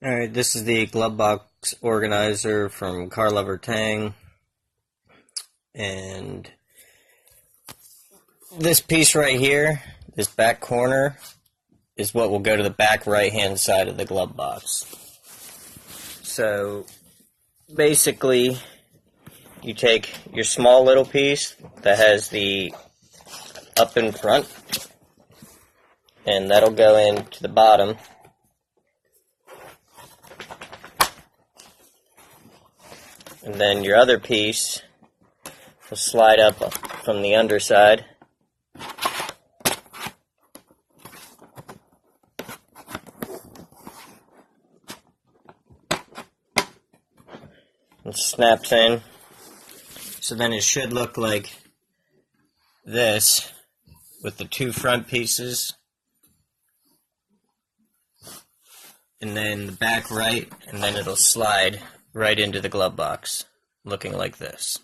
Alright, this is the glove box organizer from Car Lover Tang, and this piece right here, this back corner, is what will go to the back right hand side of the glove box. So basically you take your small little piece that has the up in front, and that'll go into the bottom. And then your other piece will slide up from the underside. And snaps in. So then it should look like this with the two front pieces. And then the back right, and then it'll slide right into the glove box, looking like this.